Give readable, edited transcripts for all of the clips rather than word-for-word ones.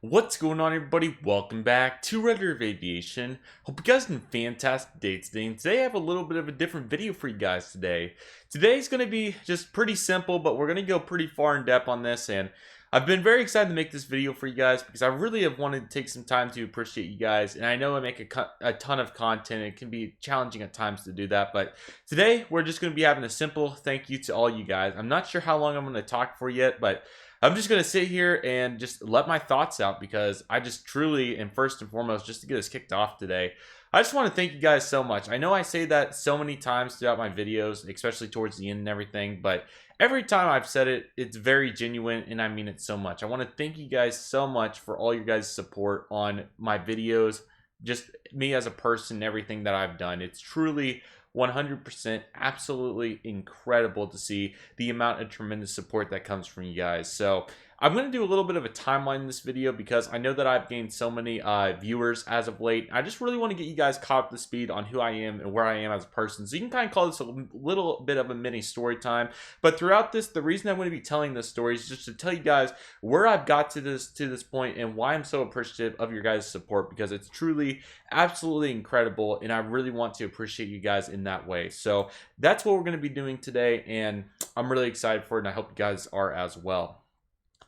What's going on, everybody? Welcome back to Redriveraviation. Hope you guys had a fantastic day today. And today I have a little bit of a different video for you guys today. Today's going to be just pretty simple, but we're going to go pretty far in depth on this. And I've been very excited to make this video for you guys because I really have wanted to take some time to appreciate you guys. And I know I make a ton of content. It can be challenging at times to do that. But today we're just going to be having a simple thank you to all you guys. I'm not sure how long I'm going to talk for yet, but I'm just going to sit here and just let my thoughts out because I just truly, and first and foremost, just to get us kicked off today, I just want to thank you guys so much. I know I say that so many times throughout my videos, especially towards the end and everything, but every time I've said it, it's very genuine and I mean it so much. I want to thank you guys so much for all your guys' support on my videos, just me as a person, everything that I've done. It's truly 100% absolutely incredible to see the amount of tremendous support that comes from you guys. So I'm going to do a little bit of a timeline in this video because I know that I've gained so many viewers as of late. I just really want to get you guys caught up to speed on who I am and where I am as a person. So you can kind of call this a little bit of a mini story time. But throughout this, the reason I'm going to be telling this story is just to tell you guys where I've got to this point and why I'm so appreciative of your guys' support, because it's truly absolutely incredible and I really want to appreciate you guys in that way. So that's what we're going to be doing today, and I'm really excited for it, and I hope you guys are as well.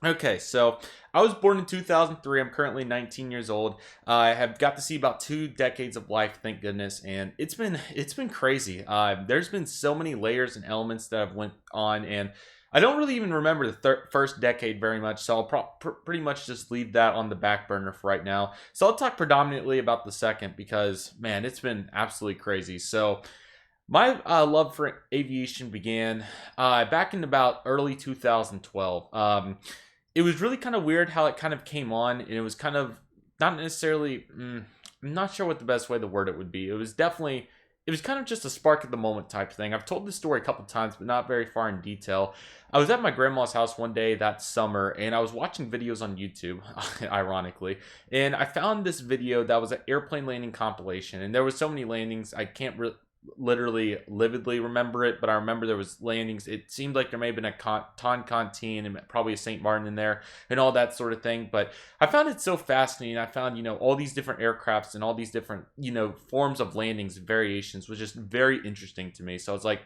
Okay, so I was born in 2003. I'm currently 19 years old. I have got to see about 2 decades of life, thank goodness, and it's been crazy. There's been so many layers and elements that have went on, and I don't really even remember the first decade very much, so I'll pretty much just leave that on the back burner for right now. So I'll talk predominantly about the second because, man, it's been absolutely crazy. So my love for aviation began back in about early 2012. It was really kind of weird how it kind of came on, and it was kind of not necessarily, I'm not sure what the best way to word it would be. It was kind of just a spark at the moment type thing. I've told this story a couple times, but not very far in detail. I was at my grandma's house one day that summer, and I was watching videos on YouTube, ironically, and I found this video that was an airplane landing compilation, and there was so many landings, I can't literally lividly remember it, but I remember there was landings. It seemed like there may have been a Toncontin and probably a St. Martin in there and all that sort of thing, but I found it so fascinating. I found, all these different aircrafts and all these different, forms of landings and variations was just very interesting to me. So I was like,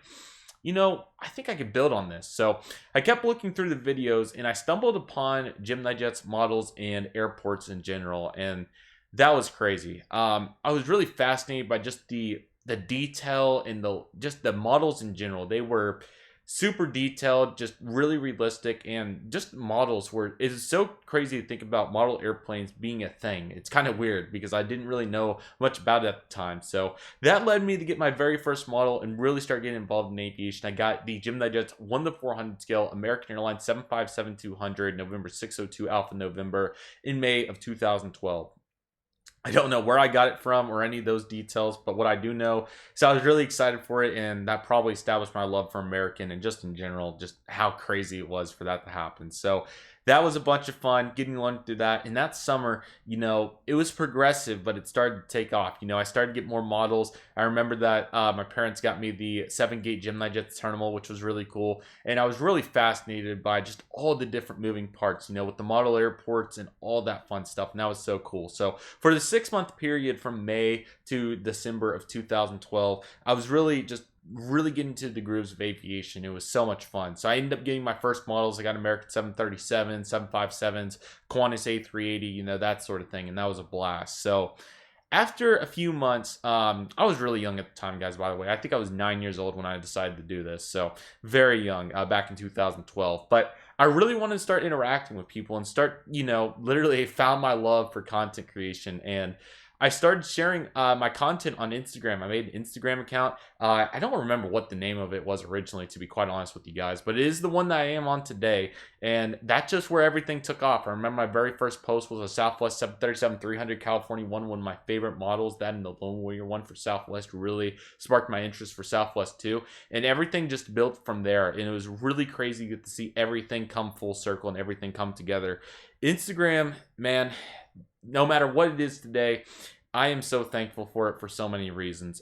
I think I could build on this. So I kept looking through the videos and I stumbled upon Gemini jets, models, and airports in general, and that was crazy. I was really fascinated by just the detail and the models in general. They were super detailed, just really realistic, and just models were, it is so crazy to think about model airplanes being a thing. It's kind of weird because I didn't really know much about it at the time. So that led me to get my very first model and really start getting involved in aviation. I got the Gemini Jets 1:400 scale American Airlines 757-200 November 602 Alpha November in May of 2012. I don't know where I got it from or any of those details, but what I do know is I was really excited for it, and that probably established my love for American and just in general, just how crazy it was for that to happen. So that was a bunch of fun getting on through that. And that summer, it was progressive, but it started to take off. I started to get more models. I remember that my parents got me the 7-gate Gemini Jet Terminal, which was really cool. And I was really fascinated by just all the different moving parts, with the model airports and all that fun stuff. And that was so cool. So for the 6-month period from May to December of 2012, I was really getting into the grooves of aviation. It was so much fun. So I ended up getting my first models. I got American 737s, 757s, Qantas A380, that sort of thing, and that was a blast. So after a few months, I was really young at the time, guys, by the way. I think I was 9 years old when I decided to do this, so very young, back in 2012. But I really wanted to start interacting with people and start, literally found my love for content creation, and I started sharing my content on Instagram. I made an Instagram account. I don't remember what the name of it was originally, to be quite honest with you guys, but it is the one that I am on today, and that's just where everything took off. I remember my very first post was a Southwest 737-300 California one of my favorite models. That and the Lone Warrior one for Southwest really sparked my interest for Southwest too, and everything just built from there, and it was really crazy to see everything come full circle and everything come together. Instagram, man, no matter what it is today, I am so thankful for it for so many reasons.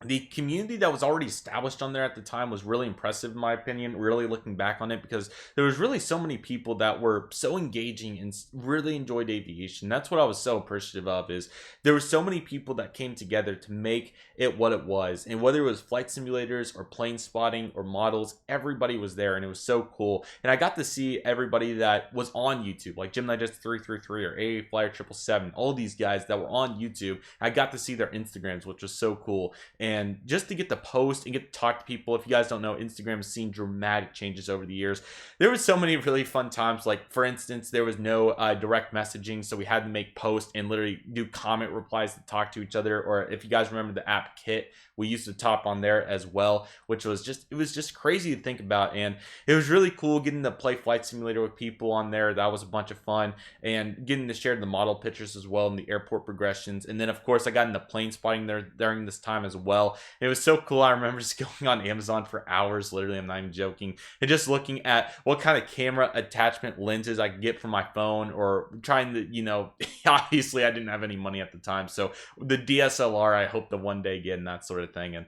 the community that was already established on there at the time was really impressive in my opinion, really looking back on it, because there was really so many people that were so engaging and really enjoyed aviation. That's what I was so appreciative of, is there were so many people that came together to make it what it was. And whether it was flight simulators or plane spotting or models, everybody was there, and it was so cool. And I got to see everybody that was on YouTube, like Gemini Jets 333 or AA Flyer 777, all these guys that were on YouTube. I got to see their Instagrams, which was so cool. And just to get to post and get to talk to people. If you guys don't know, Instagram has seen dramatic changes over the years. There was so many really fun times. Like, for instance, there was no direct messaging, so we had to make posts and literally do comment replies to talk to each other. Or if you guys remember the app Kit, we used to top on there as well, which was just, it was just crazy to think about. And it was really cool getting to play Flight Simulator with people on there. That was a bunch of fun, and getting to share the model pictures as well and the airport progressions. And then of course I got into plane spotting there during this time as well. It was so cool. I remember just going on Amazon for hours, literally, I'm not even joking, and just looking at what kind of camera attachment lenses I could get for my phone, or trying to, you know, obviously I didn't have any money at the time, so the DSLR I hope to one day get, and that sort of thing. And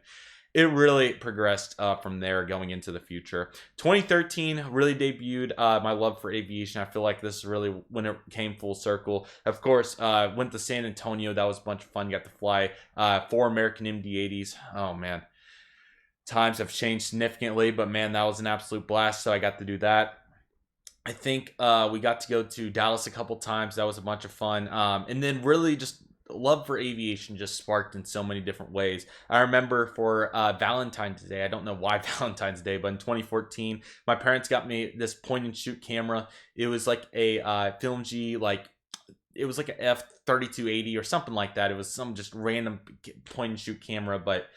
it really progressed from there going into the future. 2013 really debuted my love for aviation. I feel like this is really when it came full circle. Of course, went to San Antonio. That was a bunch of fun. Got to fly 4 American MD-80s. Oh, man. Times have changed significantly, but man, that was an absolute blast. So I got to do that. I think we got to go to Dallas a couple times. That was a bunch of fun. And then really just love for aviation just sparked in so many different ways. I remember for Valentine's Day, I don't know why Valentine's Day, but in 2014, my parents got me this point and shoot camera. It was like a Film G, like, it was like a F3280 or something like that. It was some just random point and shoot camera, but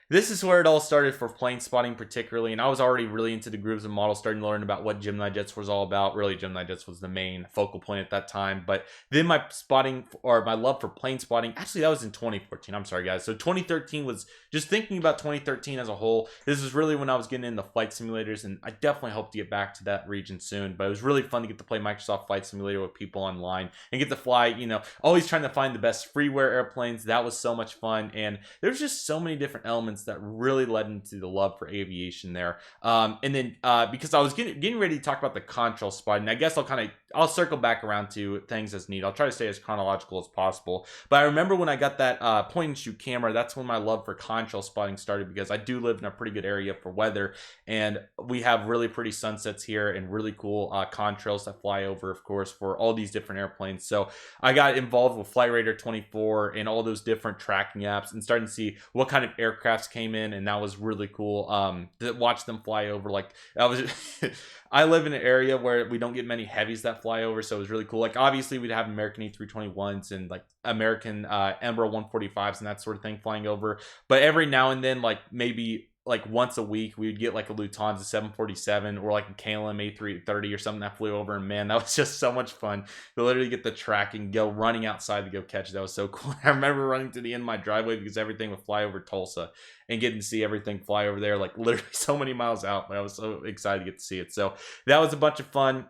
this is where it all started for plane spotting particularly, and I was already really into the grooves and models, starting to learn about what Gemini Jets was all about. Really, Gemini Jets was the main focal point at that time, but then my spotting, or my love for plane spotting, actually that was in 2014, I'm sorry guys. So 2013 was just thinking about 2013 as a whole. This is really when I was getting into flight simulators, and I definitely hope to get back to that region soon, but it was really fun to get to play Microsoft Flight Simulator with people online, and get to fly, you know, always trying to find the best freeware airplanes. That was so much fun, and there's just so many different elements that really led into the love for aviation there. And then because I was getting ready to talk about the contrail spotting, I guess I'll circle back around to things as neat. I'll try to stay as chronological as possible. But I remember when I got that point and shoot camera, that's when my love for contrail spotting started, because I do live in a pretty good area for weather, and we have really pretty sunsets here and really cool contrails that fly over, of course, for all these different airplanes. So I got involved with Flight Radar 24 and all those different tracking apps, and starting to see what kind of aircrafts came in, and that was really cool to watch them fly over. Like, I was I live in an area where we don't get many heavies that fly over, so it was really cool. Like, obviously we'd have American A321s and like American Embraer 145s and that sort of thing flying over, but every now and then, like maybe like once a week, we would get like a Lufthansa 747 or like a KLM A330 or something that flew over, and man, that was just so much fun to literally get the track and go running outside to go catch it. That was so cool. I remember running to the end of my driveway because everything would fly over Tulsa, and getting to see everything fly over there, like literally so many miles out, but I was so excited to get to see it. So that was a bunch of fun.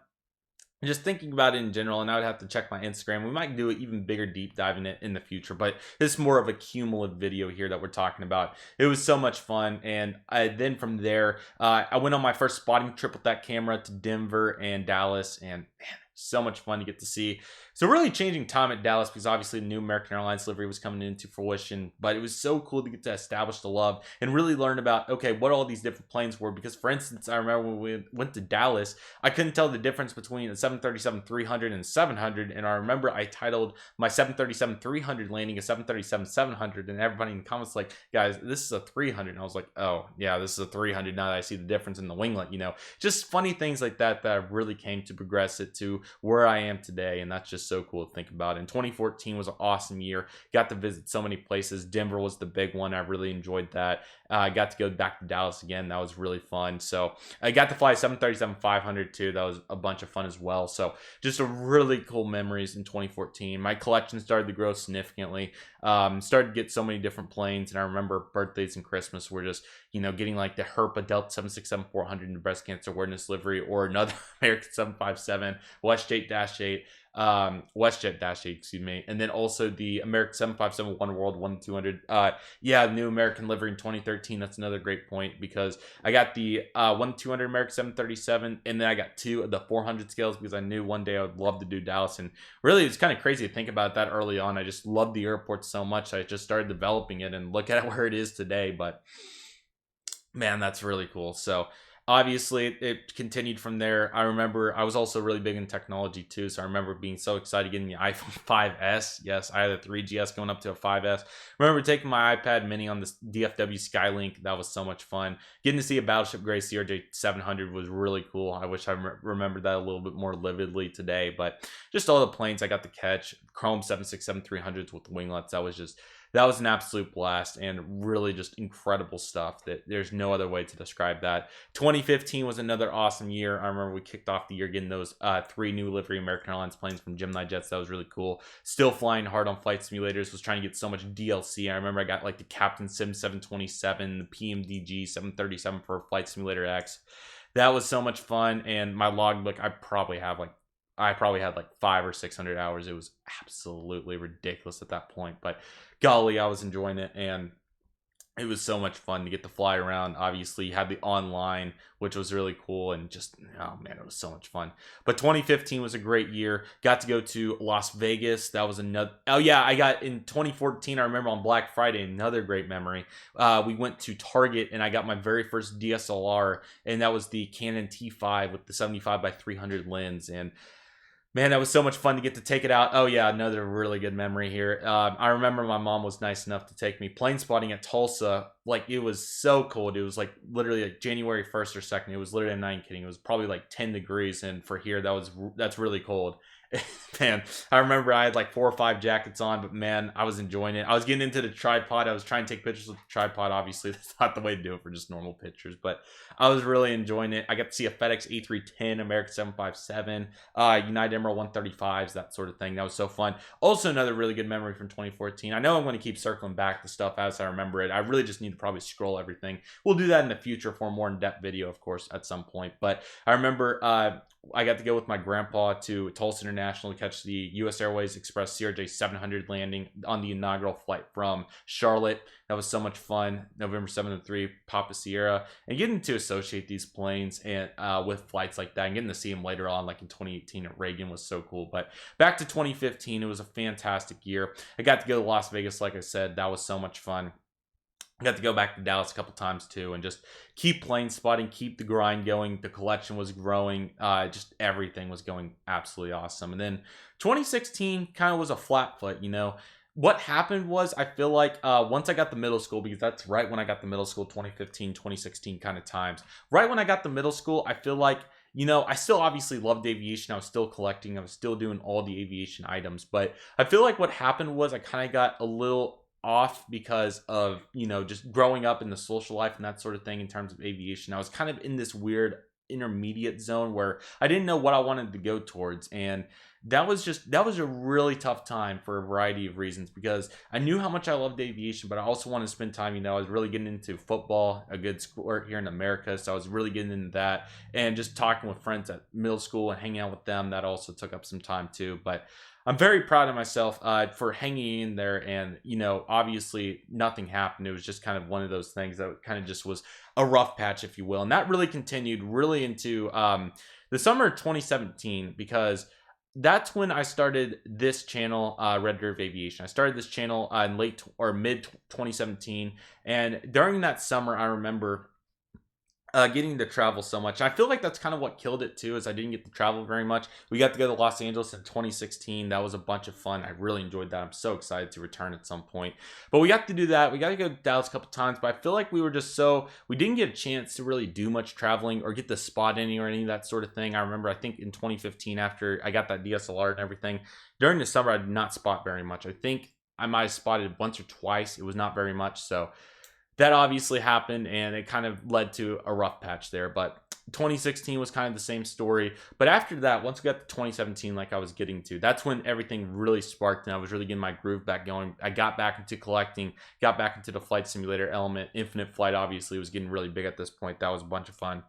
Just thinking about it in general, and I would have to check my Instagram. We might do an even bigger deep dive in it in the future, but this is more of a cumulative video here that we're talking about. It was so much fun, and then from there, I went on my first spotting trip with that camera to Denver and Dallas, and man, so much fun to get to see. So really changing time at Dallas, because obviously the new American Airlines livery was coming into fruition, but it was so cool to get to establish the love and really learn about, okay, what all these different planes were. Because for instance, I remember when we went to Dallas, I couldn't tell the difference between a 737-300 and 700, and I remember I titled my 737-300 landing a 737-700, and everybody in the comments like, guys, this is a 300, and I was like, oh yeah, this is a 300 now that I see the difference in the winglet, you know. Just funny things like that that really came to progress it to where I am today, and that's just so cool to think about. And 2014 was an awesome year. Got to visit so many places. Denver was the big one. I really enjoyed that. I got to go back to Dallas again. That was really fun. So I got to fly 737-500 too. That was a bunch of fun as well. So just a really cool memories in 2014. My collection started to grow significantly. Started to get so many different planes, and I remember birthdays and Christmas were just, you know, getting like the Herpa Delta 767-400 in breast cancer awareness livery, or another American 757, WestJet-8, WestJet Dash 8, excuse me, and then also the American 757 One World 1200. Yeah, new American livery in 2013. That's another great point because I got the 1200 American 737, and then I got 2 of the 400 scales because I knew one day I would love to do Dallas. And really, it's kind of crazy to think about that early on. I just loved the airport so much. I just started developing it and look at where it is today. But man, that's really cool. So obviously it continued from there. I remember I was also really big in technology too, so I remember being so excited getting the iPhone 5S. Yes, I had a 3GS going up to a 5S. I remember taking my iPad mini on the DFW Skylink. That was so much fun. Getting to see a battleship gray CRJ 700 was really cool. I wish I remembered that a little bit more vividly today, but just all the planes I got to catch, Chrome 767-300s with winglets, that was an absolute blast and really just incredible stuff that there's no other way to describe that. 2015 was another awesome year. I remember we kicked off the year getting those 3 new livery American Airlines planes from Gemini jets. That was really cool. Still flying hard on flight simulators. Was trying to get so much DLC. I remember I got like the Captain Sim 727, the PMDG 737 for Flight Simulator X. That was so much fun. And my logbook, I probably had like 500 or 600 hours. It was absolutely ridiculous at that point, but golly, I was enjoying it, and it was so much fun to get to fly around. Obviously, you had the online, which was really cool, and just, oh man, it was so much fun. But 2015 was a great year. Got to go to Las Vegas. That was another, oh yeah, I got in 2014, I remember on Black Friday, another great memory. We went to Target, and I got my very first DSLR, and that was the Canon T5 with the 75x300 lens, and man, that was so much fun to get to take it out. Oh yeah, another really good memory here. I remember my mom was nice enough to take me plane spotting at Tulsa. Like, it was so cold. It was like literally like January 1st or 2nd. It was literally, I'm not even kidding. It was probably like 10 degrees, and for here, that's really cold. Man, I remember I had like 4 or 5 jackets on, but man, I was enjoying it. I was getting into the tripod. I was trying to take pictures with the tripod. Obviously, that's not the way to do it for just normal pictures, but I was really enjoying it. I got to see a FedEx A310, American 757, United Emerald 135s, that sort of thing. That was so fun. Also, another really good memory from 2014. I know I'm going to keep circling back to stuff as I remember it. I really just need to probably scroll everything. We'll do that in the future for a more in-depth video, of course, at some point. But I remember I got to go with my grandpa to Tulsa International to catch the U.S. Airways Express CRJ 700 landing on the inaugural flight from Charlotte. That was so much fun. November 7th to 3, Papa Sierra. And getting to associate these planes and with flights like that and getting to see them later on, like in 2018 at Reagan, was so cool. But back to 2015, it was a fantastic year. I got to go to Las Vegas, like I said. That was so much fun. I got to go back to Dallas a couple times too and just keep plane spotting, keep the grind going. The collection was growing. Just everything was going absolutely awesome. And then 2016 kind of was a flat foot, you know. What happened was, I feel like once I got the middle school, because that's right when I got the middle school, 2015, 2016 kind of times. Right when I got the middle school, I feel like, you know, I still obviously loved aviation. I was still collecting. I was still doing all the aviation items. But I feel like what happened was I kind of got a little off because of, you know, just growing up in the social life and that sort of thing in terms of aviation. I was kind of in this weird intermediate zone where I didn't know what I wanted to go towards, and that was a really tough time for a variety of reasons, because I knew how much I loved aviation, but I also wanted to spend time, you know, I was really getting into football, a good sport here in America, so I was really getting into that, and just talking with friends at middle school and hanging out with them, that also took up some time too. But I'm very proud of myself for hanging in there, and, you know, obviously nothing happened. It was just kind of one of those things that kind of just was a rough patch, if you will. And that really continued really into the summer of 2017, because that's when I started this channel, Redriveraviation. I started this channel in late or mid 2017, and during that summer, I remember getting to travel so much. I feel like that's kind of what killed it too, is I didn't get to travel very much. We got to go to Los Angeles in 2016. That was a bunch of fun. I really enjoyed that. I'm so excited to return at some point. But we got to do that. We got to go to Dallas a couple times, but I feel like we didn't get a chance to really do much traveling or get to spot any or any of that sort of thing. I remember, I think in 2015, after I got that DSLR and everything, during the summer, I did not spot very much. I think I might have spotted once or twice. It was not very much. So that obviously happened, and it kind of led to a rough patch there. But 2016 was kind of the same story. But after that, once we got to 2017, like I was getting to, that's when everything really sparked, and I was really getting my groove back going. I got back into collecting, got back into the flight simulator element. Infinite Flight obviously was getting really big at this point. That was a bunch of fun.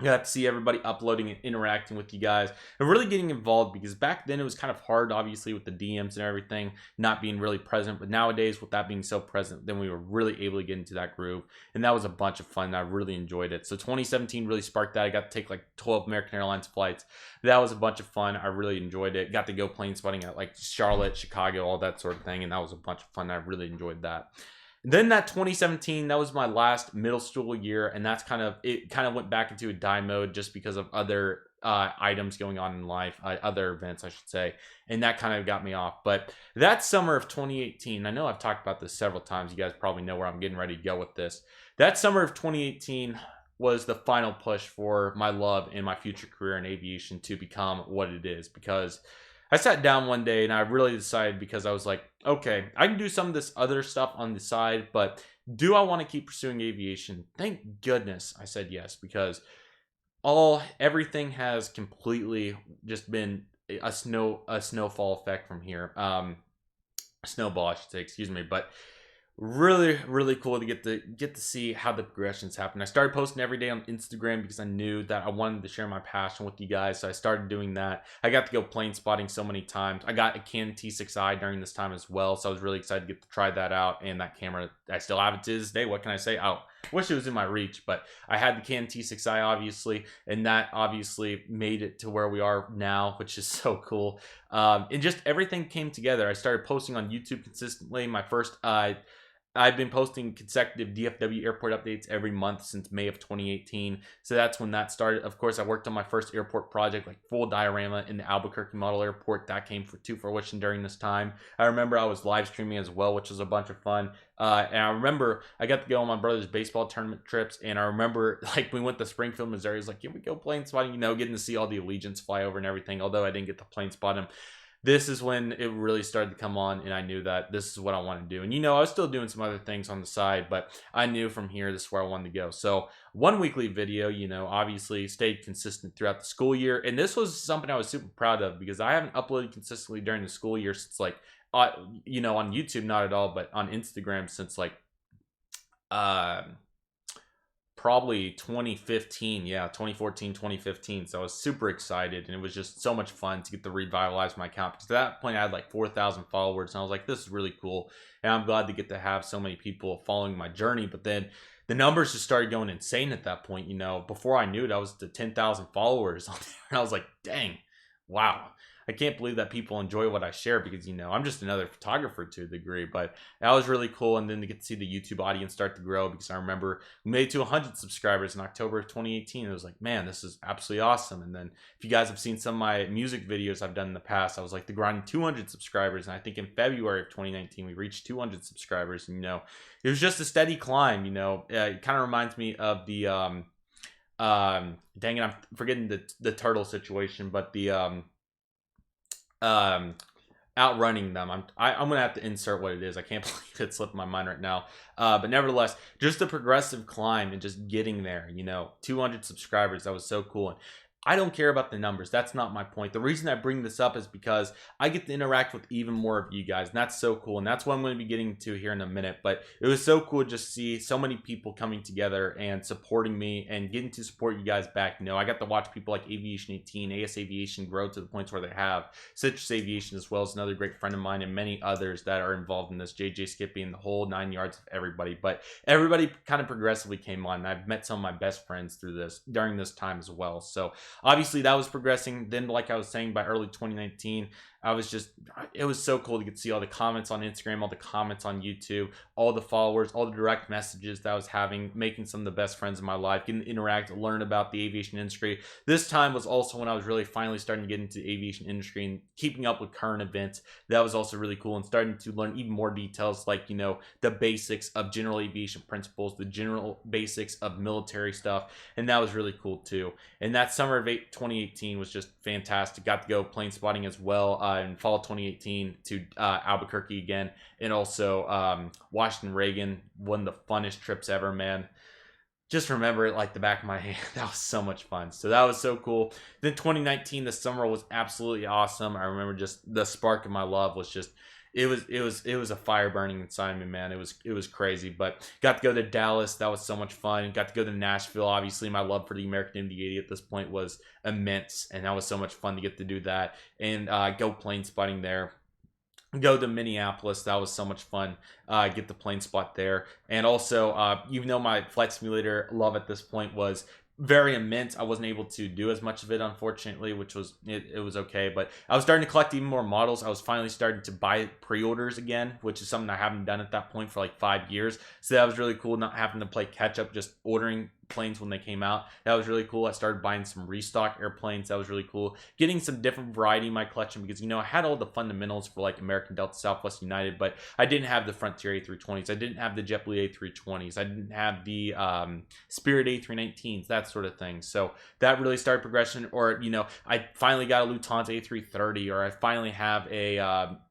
I got to see everybody uploading and interacting with you guys and really getting involved, because back then it was kind of hard, obviously, with the DMs and everything not being really present. But nowadays, with that being so present, then we were really able to get into that groove. And that was a bunch of fun. I really enjoyed it. So 2017 really sparked that. I got to take like 12 American Airlines flights. That was a bunch of fun. I really enjoyed it. Got to go plane spotting at like Charlotte, Chicago, all that sort of thing. And that was a bunch of fun. I really enjoyed that. Then that 2017, that was my last middle school year, and that's kind of went back into a die mode just because of other items going on in life, other events, I should say, and that kind of got me off. But that summer of 2018, I know I've talked about this several times. You guys probably know where I'm getting ready to go with this. That summer of 2018 was the final push for my love and my future career in aviation to become what it is, because I sat down one day and I really decided, because I was like, okay, I can do some of this other stuff on the side, but do I want to keep pursuing aviation? Thank goodness I said yes, because everything has completely just been a snowfall effect from here. Snowball, I should say, excuse me, but really cool to get to see how the progressions happen. I started posting every day on Instagram because I knew that I wanted to share my passion with you guys, so I started doing that. I got to go plane spotting so many times. I got a Canon T6i during this time as well, so I was really excited to get to try that out. And that camera, I still have it to this day. What can I say? I wish it was in my reach, but I had the Canon T6i, obviously, and that obviously made it to where we are now, which is so cool. And just everything came together. I started posting on YouTube consistently. My first I've been posting consecutive DFW airport updates every month since May of 2018. So that's when that started. Of course, I worked on my first airport project, like full diorama in the Albuquerque Model Airport. That came to fruition during this time. I remember I was live streaming as well, which was a bunch of fun. And I remember I got to go on my brother's baseball tournament trips. And I remember, like, we went to Springfield, Missouri. It was like, yeah, we go plane spotting, getting to see all the Allegiants fly over and everything. Although I didn't get to plane spot them. This is when it really started to come on, and I knew that this is what I want to do. And I was still doing some other things on the side, but I knew from here this is where I wanted to go. So one weekly video, obviously stayed consistent throughout the school year. And this was something I was super proud of, because I haven't uploaded consistently during the school year since like, on YouTube, not at all, but on Instagram since like, probably 2015, 2014, 2015. So I was super excited, and it was just so much fun to get to revitalize my account, because at that point I had like 4,000 followers, and I was like, this is really cool, and I'm glad to get to have so many people following my journey. But then the numbers just started going insane at that point. Before I knew it, I was to 10,000 followers on there, and I was like, dang, wow, I can't believe that people enjoy what I share, because I'm just another photographer to a degree. But that was really cool. And then to get to see the YouTube audience start to grow, because I remember we made it to 100 subscribers in October of 2018. It was like, man, this is absolutely awesome. And then if you guys have seen some of my music videos I've done in the past, I was like the grinding 200 subscribers, and I think in February of 2019 we reached 200 subscribers. And it was just a steady climb. It kind of reminds me of the dang it, I'm forgetting the turtle situation, but the outrunning them. I'm gonna have to insert what it is. I can't believe it slipped my mind right now. But nevertheless, just a progressive climb and just getting there. 200 subscribers. That was so cool. And I don't care about the numbers. That's not my point. The reason I bring this up is because I get to interact with even more of you guys, and that's so cool. And that's what I'm going to be getting to here in a minute. But it was so cool to just see so many people coming together and supporting me and getting to support you guys back. I got to watch people like Aviation 18, AS Aviation grow to the points where they have. Citrus Aviation, as well as another great friend of mine, and many others that are involved in this. JJ Skippy and the whole 9 yards of everybody. But everybody kind of progressively came on, and I've met some of my best friends during this time as well. So obviously that was progressing. Then, like I was saying, by early 2019, it was so cool to get to see all the comments on Instagram, all the comments on YouTube, all the followers, all the direct messages that I was having, making some of the best friends in my life, getting to interact, learn about the aviation industry. This time was also when I was really finally starting to get into the aviation industry and keeping up with current events. That was also really cool, and starting to learn even more details, like, the basics of general aviation principles, the general basics of military stuff, and that was really cool too. And that summer of 2018 was just fantastic. Got to go plane spotting as well in fall 2018 to Albuquerque again, and also Washington Reagan. One of the funnest trips ever, man. Just remember it like the back of my hand. That was so much fun. So that was so cool. Then 2019, the summer was absolutely awesome. I remember just the spark of my love was just, it was a fire burning assignment, man. It was crazy, but got to go to Dallas. That was so much fun. Got to go to Nashville. Obviously, my love for the American MD-80 at this point was immense, and that was so much fun to get to do that and go plane spotting there. Go to Minneapolis. That was so much fun. Get the plane spot there, and also even though my flight simulator love at this point was very immense, I wasn't able to do as much of it, unfortunately, which was it was okay. But I was starting to collect even more models. I was finally starting to buy pre-orders again, which is something I haven't done at that point for like 5 years. So that was really cool, not having to play catch up, just ordering planes when they came out. That was really cool. I started buying some restock airplanes. That was really cool. Getting some different variety in my collection because, I had all the fundamentals for like American Delta, Southwest United, but I didn't have the Frontier A320s. I didn't have the JetBlue A320s. I didn't have the Spirit A319s, that sort of thing. So that really started progression. Or, I finally got a Lufthansa A330, or I finally have a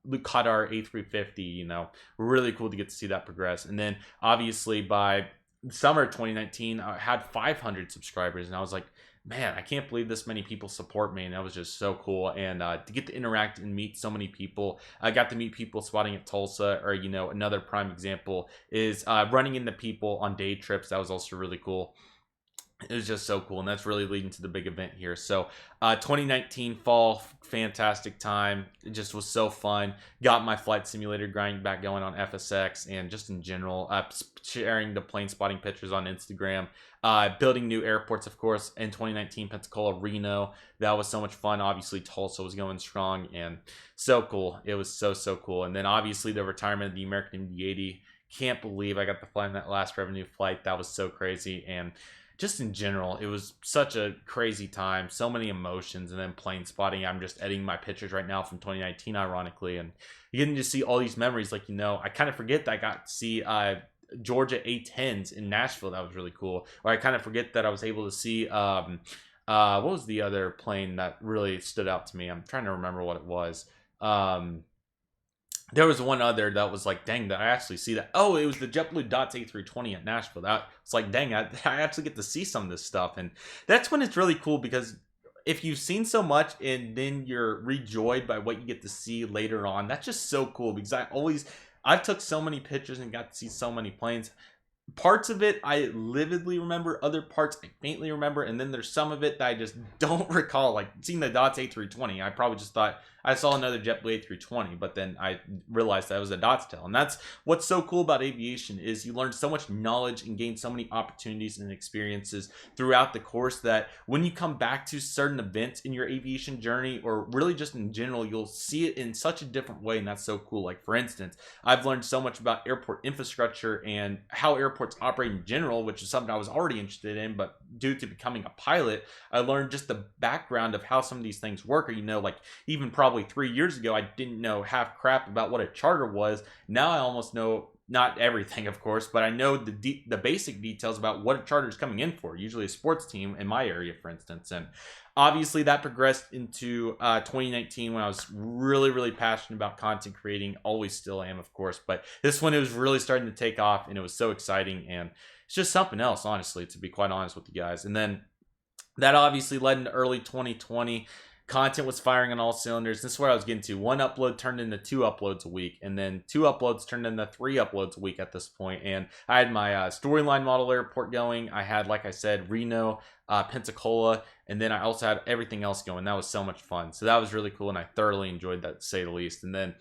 Qatar A350, really cool to get to see that progress. And then obviously by summer 2019, I had 500 subscribers, and I was like, man, I can't believe this many people support me, and that was just so cool. And to get to interact and meet so many people, I got to meet people spotting at Tulsa, or another prime example is running into people on day trips. That was also really cool. It was just so cool, and that's really leading to the big event here. So 2019 fall, fantastic time. It just was so fun. Got my flight simulator grind back going on FSX, and just in general, sharing the plane spotting pictures on Instagram. Building new airports, of course, in 2019, Pensacola, Reno. That was so much fun. Obviously, Tulsa was going strong, and so cool. It was so cool. And then obviously the retirement of the American MD-80. Can't believe I got to fly in that last revenue flight. That was so crazy. And just in general, it was such a crazy time, so many emotions. And then plane spotting, I'm just editing my pictures right now from 2019, ironically, and getting to see all these memories. Like, I kind of forget that I got to see Georgia A10s in Nashville. That was really cool. Or I kind of forget that I was able to see what was the other plane that really stood out to me? I'm trying to remember what it was. There was one other that was like, dang, that I actually see that. Oh, it was the JetBlue Dots A320 at Nashville. That it's like, dang, I actually get to see some of this stuff. And that's when it's really cool, because if you've seen so much and then you're rejoiced by what you get to see later on, that's just so cool. Because I've took so many pictures and got to see so many planes. Parts of it I lividly remember, other parts I faintly remember, and then there's some of it that I just don't recall. Like seeing the Dots A320, I probably just thought I saw another JetBlue A320, but then I realized that was a Dots tail. And that's what's so cool about aviation, is you learn so much knowledge and gain so many opportunities and experiences throughout the course that when you come back to certain events in your aviation journey, or really just in general, you'll see it in such a different way. And that's so cool. Like, for instance, I've learned so much about airport infrastructure and how airports operate in general, which is something I was already interested in, but due to becoming a pilot, I learned just the background of how some of these things work. Or, like even probably 3 years ago, I didn't know half crap about what a charter was. Now I almost know, not everything, of course, but I know the basic details about what a charter is coming in for, usually a sports team in my area, for instance. And obviously that progressed into 2019, when I was really passionate about content creating. Always still am, of course, but this one, it was really starting to take off, and it was so exciting, and it's just something else, honestly, to be quite honest with you guys. And then that obviously led into early 2020. Content was firing on all cylinders. This is where I was getting to. One upload turned into 2 uploads a week, and then 2 uploads turned into 3 uploads a week at this point. And I had my storyline model airport going. I had, like I said, Reno, Pensacola, and then I also had everything else going. That was so much fun. So that was really cool, and I thoroughly enjoyed that, to say the least. And then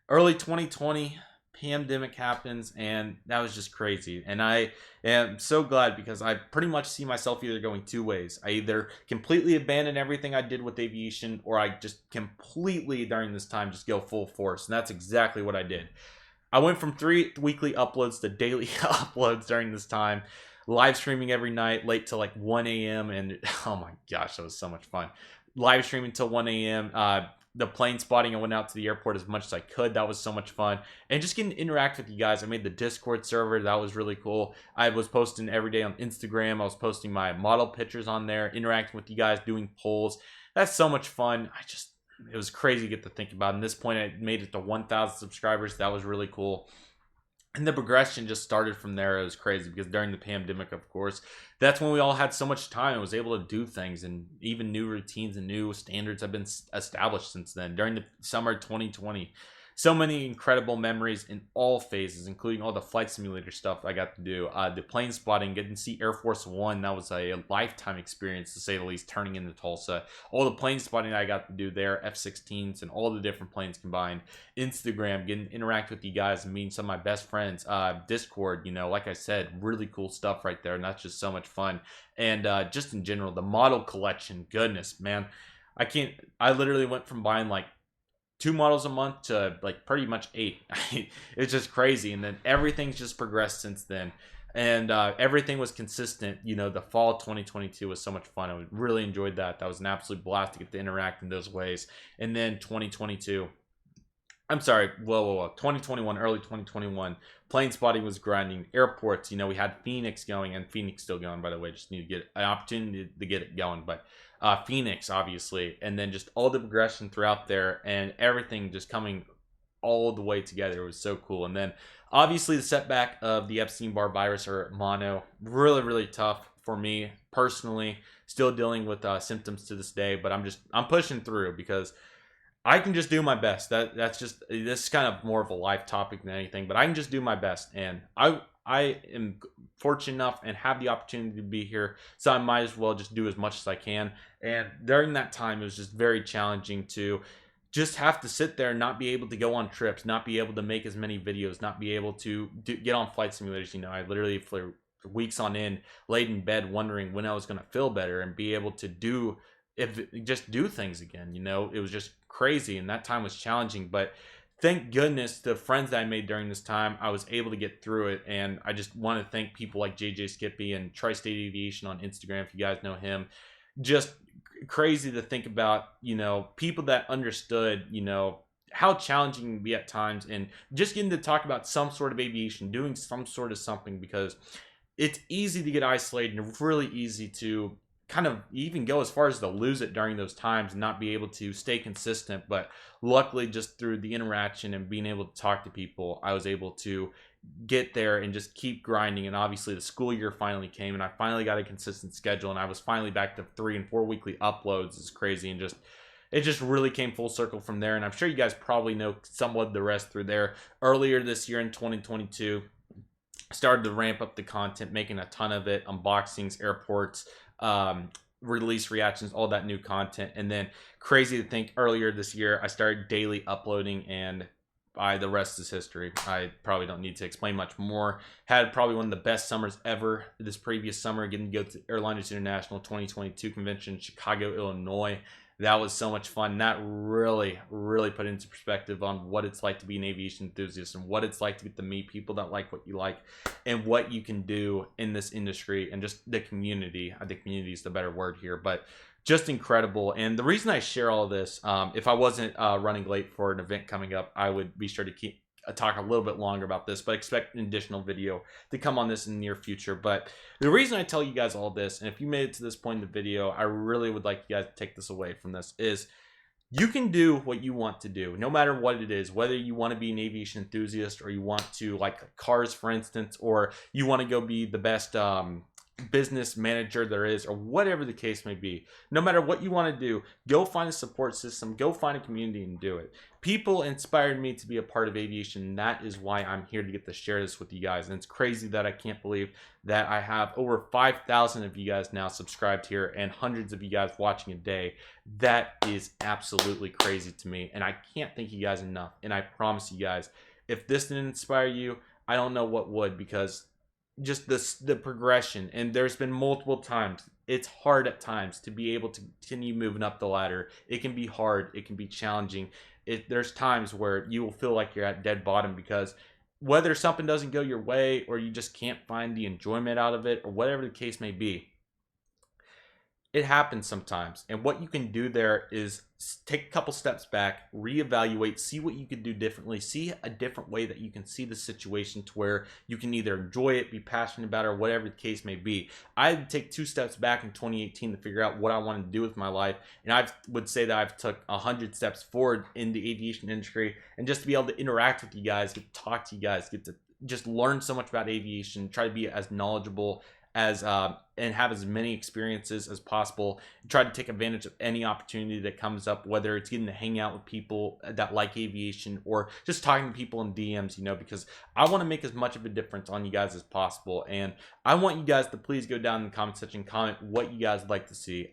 early 2020, pandemic happens, and that was just crazy. And I am so glad, because I pretty much see myself either going 2 ways. I either completely abandon everything I did with aviation, or I just completely, during this time, just go full force. And that's exactly what I did. I went from 3 weekly uploads to daily uploads during this time, live streaming every night, late till like 1 a.m. And oh my gosh, that was so much fun. Live streaming till 1 a.m. The plane spotting, I went out to the airport as much as I could. That was so much fun. And just getting to interact with you guys. I made the Discord server. That was really cool. I was posting every day on Instagram. I was posting my model pictures on there, interacting with you guys, doing polls. That's so much fun. It was crazy to get to think about. At this point, I made it to 1,000 subscribers. That was really cool. And the progression just started from there. It was crazy, because during the pandemic, of course, that's when we all had so much time and was able to do things, and even new routines and new standards have been established since then. During the summer 2020, so many incredible memories in all phases, including all the flight simulator stuff I got to do. The plane spotting, getting to see Air Force One, that was a lifetime experience to say the least, turning into Tulsa. All the plane spotting I got to do there, F-16s and all the different planes combined. Instagram, getting to interact with you guys and meeting some of my best friends. Discord, you know, like I said, really cool stuff right there, and that's just so much fun. And just in general, the model collection, goodness, man. I literally went from buying like 2 models a month to like pretty much 8. It's just crazy. And then everything's just progressed since then. And everything was consistent. You know, the fall 2022 was so much fun. I really enjoyed that. That was an absolute blast to get to interact in those ways. And then 2022. I'm sorry, 2021, early 2021, plane spotting was grinding. Airports, you know, we had Phoenix going, and Phoenix still going, by the way. Just need to get an opportunity to get it going. But Phoenix, obviously, and then just all the progression throughout there, and everything just coming all the way together. It was so cool. And then, obviously, the setback of the Epstein-Barr virus, or mono, really, really tough for me personally. Still dealing with symptoms to this day, but I'm pushing through because I can just do my best. This is kind of more of a life topic than anything, but I can just do my best, and I am fortunate enough and have the opportunity to be here, so I might as well just do as much as I can. And during that time, it was just very challenging to just have to sit there and not be able to go on trips, not be able to make as many videos, not be able to get on flight simulators. You know, I literally for weeks on end laid in bed wondering when I was going to feel better and be able to do things again. You know, it was just crazy, and that time was challenging, but thank goodness the friends that I made during this time, I was able to get through it. And I just want to thank people like JJ Skippy and Tri-State Aviation on Instagram, if you guys know him. Just crazy to think about, you know, people that understood, you know, how challenging it can be at times, and just getting to talk about some sort of aviation, doing some sort of something, because it's easy to get isolated and really easy to kind of even go as far as to lose it during those times and not be able to stay consistent. But luckily, just through the interaction and being able to talk to people, I was able to get there and just keep grinding. And obviously the school year finally came, and I finally got a consistent schedule, and I was finally back to 3 and 4 weekly uploads. It's crazy, and it just really came full circle from there. And I'm sure you guys probably know somewhat the rest through there. Earlier this year in 2022, started to ramp up the content, making a ton of it, unboxings, airports, release reactions, all that new content. And then crazy to think, earlier this year I started daily uploading, and the rest is history. I probably don't need to explain much more. Had probably one of the best summers ever this previous summer, getting to go to Airliners International 2022 convention in Chicago, Illinois. That was so much fun. That really, really put into perspective on what it's like to be an aviation enthusiast, and what it's like to get to meet people that like what you like, and what you can do in this industry, and just the community. I think community is the better word here, but just incredible. And the reason I share all of this, if I wasn't running late for an event coming up, I would be sure to keep talk a little bit longer about this, but expect an additional video to come on this in the near future. But the reason I tell you guys all this, and if you made it to this point in the video, I really would like you guys to take this away from this, is you can do what you want to do, no matter what it is, whether you want to be an aviation enthusiast, or you want to, like cars, for instance, or you want to go be the best business manager there is, or whatever the case may be. No matter what you want to do, go find a support system, go find a community, and do it. People inspired me to be a part of aviation, and that is why I'm here to get to share this with you guys. And it's crazy that I can't believe that I have over 5,000 of you guys now subscribed here, and hundreds of you guys watching a day. That is absolutely crazy to me, and I can't thank you guys enough. And I promise you guys, if this didn't inspire you, I don't know what would, because just the progression, and there's been multiple times, it's hard at times to be able to continue moving up the ladder. It can be hard, it can be challenging. There's times where you will feel like you're at dead bottom, because whether something doesn't go your way, or you just can't find the enjoyment out of it, or whatever the case may be, it happens sometimes. And what you can do there is take a couple steps back, reevaluate, see what you could do differently, see a different way that you can see the situation to where you can either enjoy it, be passionate about it, or whatever the case may be. I would take 2 steps back in 2018 to figure out what I wanted to do with my life, and I would say that I've took 100 steps forward in the aviation industry, and just to be able to interact with you guys, get to talk to you guys, get to just learn so much about aviation, try to be as knowledgeable as and have as many experiences as possible. Try to take advantage of any opportunity that comes up, whether it's getting to hang out with people that like aviation or just talking to people in DMs, you know, because I want to make as much of a difference on you guys as possible. And I want you guys to please go down in the comment section, comment what you guys like to see,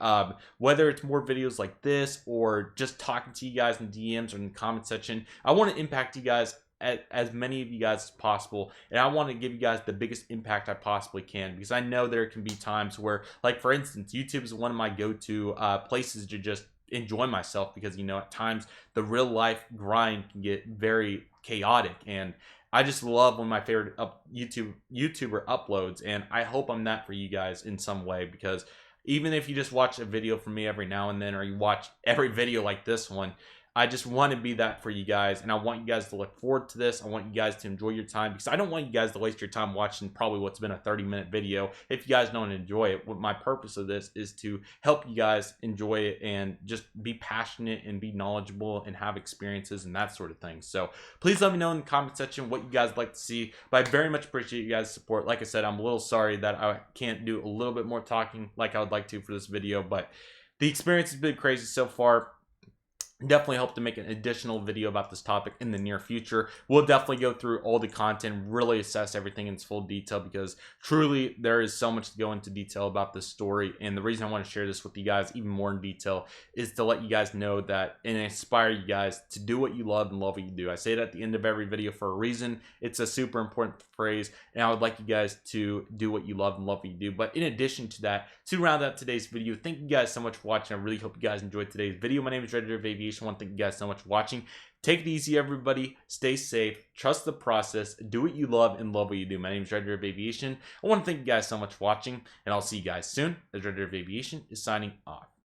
whether it's more videos like this or just talking to you guys in DMs or in the comment section. I want to impact you guys, as many of you guys as possible, and I want to give you guys the biggest impact I possibly can, because I know there can be times where, like for instance, YouTube is one of my go-to places to just enjoy myself, because, you know, at times the real life grind can get very chaotic, and I just love when my favorite YouTuber uploads, and I hope I'm that for you guys in some way, because even if you just watch a video from me every now and then, or you watch every video like this one, I just want to be that for you guys, and I want you guys to look forward to this. I want you guys to enjoy your time, because I don't want you guys to waste your time watching probably what's been a 30-minute video if you guys don't enjoy it. What my purpose of this is to help you guys enjoy it and just be passionate and be knowledgeable and have experiences and that sort of thing. So please let me know in the comment section what you guys like to see, but I very much appreciate you guys' support. Like I said, I'm a little sorry that I can't do a little bit more talking like I would like to for this video, but the experience has been crazy so far. Definitely hope to make an additional video about this topic in the near future. We'll definitely go through all the content, really assess everything in its full detail, because truly there is so much to go into detail about this story. And the reason I want to share this with you guys even more in detail is to let you guys know that and inspire you guys to do what you love and love what you do. I say it at the end of every video for a reason. It's a super important phrase, and I would like you guys to do what you love and love what you do. But in addition to that, to round out today's video, thank you guys so much for watching. I really hope you guys enjoyed today's video. My name is Redriveraviation. I want to thank you guys so much for watching. Take it easy, everybody. Stay safe. Trust the process. Do what you love and love what you do. My name is Redriveraviation. I want to thank you guys so much for watching, and I'll see you guys soon, as Redriveraviation is signing off.